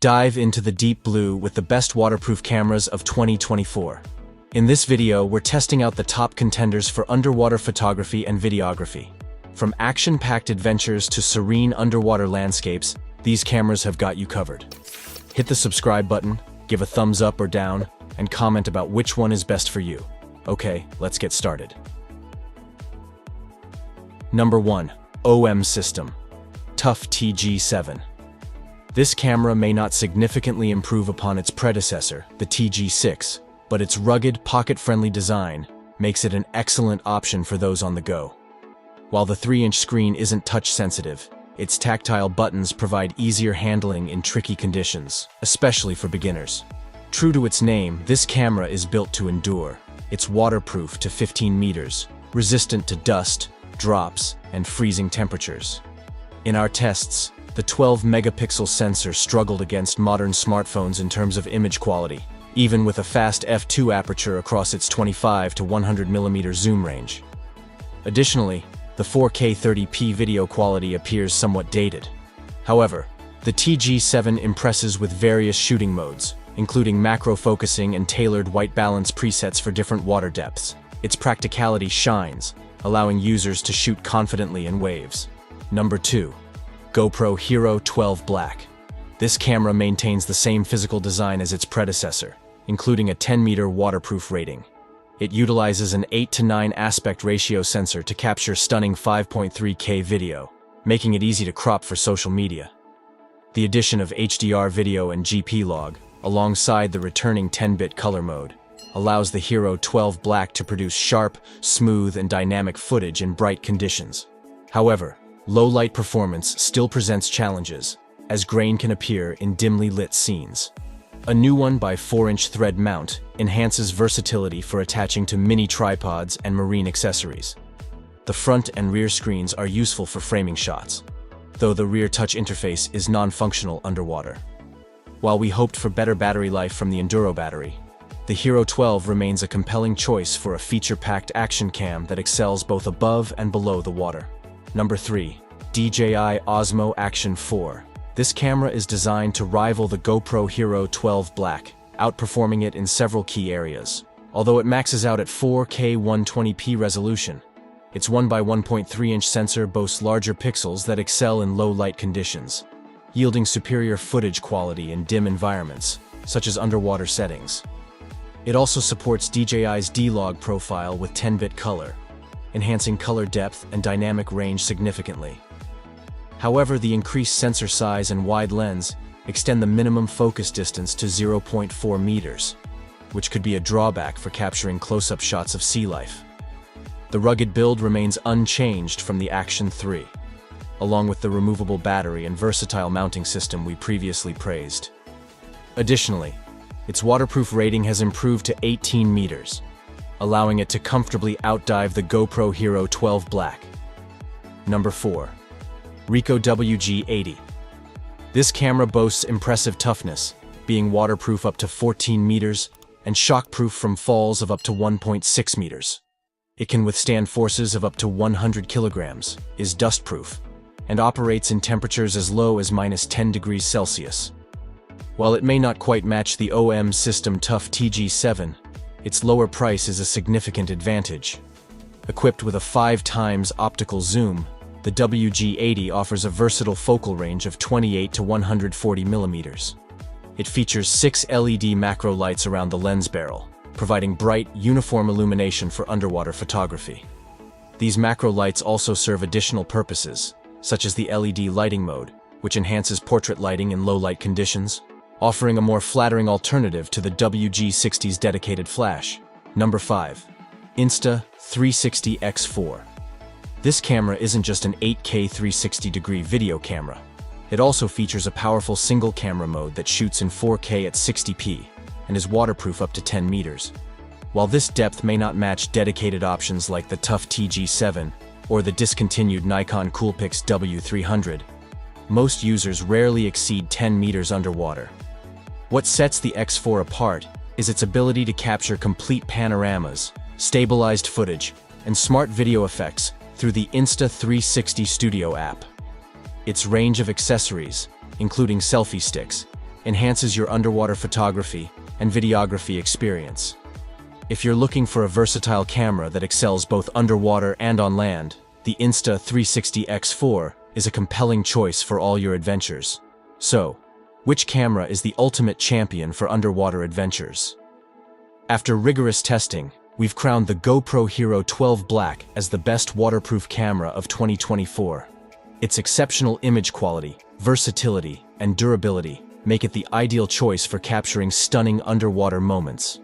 Dive into the deep blue with the best waterproof cameras of 2024. In this video, we're testing out the top contenders for underwater photography and videography. From action-packed adventures to serene underwater landscapes, these cameras have got you covered. Hit the subscribe button, give a thumbs up or down, and comment about which one is best for you. Okay, let's get started. Number 1. OM System. Tough TG7. This camera may not significantly improve upon its predecessor, the TG6, but its rugged, pocket-friendly design makes it an excellent option for those on the go. While the 3-inch screen isn't touch-sensitive, its tactile buttons provide easier handling in tricky conditions, especially for beginners. True to its name, this camera is built to endure. It's waterproof to 15 meters, resistant to dust, drops, and freezing temperatures. In our tests, the 12-megapixel sensor struggled against modern smartphones in terms of image quality, even with a fast f2 aperture across its 25 to 100 millimeter zoom range. Additionally, the 4K 30p video quality appears somewhat dated. However, the TG7 impresses with various shooting modes, including macro focusing and tailored white balance presets for different water depths. Its practicality shines, allowing users to shoot confidently in waves. Number 2. GoPro Hero 12 Black. This camera maintains the same physical design as its predecessor, including a 10-meter waterproof rating. It utilizes an 8:9 aspect ratio sensor to capture stunning 5.3K video, making it easy to crop for social media. The addition of HDR video and GP log, alongside the returning 10-bit color mode, allows the Hero 12 Black to produce sharp, smooth, and dynamic footage in bright conditions. However, low-light performance still presents challenges, as grain can appear in dimly lit scenes. A new 1x4-inch thread mount enhances versatility for attaching to mini tripods and marine accessories. The front and rear screens are useful for framing shots, though the rear touch interface is non-functional underwater. While we hoped for better battery life from the Enduro battery, the Hero 12 remains a compelling choice for a feature-packed action cam that excels both above and below the water. Number 3. DJI Osmo Action 4. This camera is designed to rival the GoPro Hero 12 Black, outperforming it in several key areas. Although it maxes out at 4K 120p resolution, its 1x1.3-inch sensor boasts larger pixels that excel in low-light conditions, yielding superior footage quality in dim environments, such as underwater settings. It also supports DJI's D-Log profile with 10-bit color, enhancing color depth and dynamic range significantly. However, the increased sensor size and wide lens extend the minimum focus distance to 0.4 meters, which could be a drawback for capturing close-up shots of sea life. The rugged build remains unchanged from the Action 3, along with the removable battery and versatile mounting system we previously praised. Additionally, its waterproof rating has improved to 18 meters, allowing it to comfortably outdive the GoPro Hero 12 Black. Number 4. Ricoh WG-80. This camera boasts impressive toughness, being waterproof up to 14 meters and shockproof from falls of up to 1.6 meters. It can withstand forces of up to 100 kilograms, is dustproof, and operates in temperatures as low as -10 degrees Celsius. While it may not quite match the OM System Tough TG7, its lower price is a significant advantage. Equipped with a 5x optical zoom, the WG-80 offers a versatile focal range of 28 to 140 millimeters. It features 6 LED macro lights around the lens barrel, providing bright, uniform illumination for underwater photography. These macro lights also serve additional purposes, such as the LED lighting mode, which enhances portrait lighting in low-light conditions, offering a more flattering alternative to the WG-60's dedicated flash. Number 5. Insta360 X4. This camera isn't just an 8K 360-degree video camera. It also features a powerful single-camera mode that shoots in 4K at 60p and is waterproof up to 10 meters. While this depth may not match dedicated options like the Tough TG7 or the discontinued Nikon Coolpix W300, most users rarely exceed 10 meters underwater. What sets the X4 apart is its ability to capture complete panoramas, stabilized footage, and smart video effects through the Insta360 Studio app. Its range of accessories, including selfie sticks, enhances your underwater photography and videography experience. If you're looking for a versatile camera that excels both underwater and on land, the Insta360 X4 is a compelling choice for all your adventures. So, which camera is the ultimate champion for underwater adventures? After rigorous testing, we've crowned the GoPro Hero 12 Black as the best waterproof camera of 2024. Its exceptional image quality, versatility, and durability make it the ideal choice for capturing stunning underwater moments.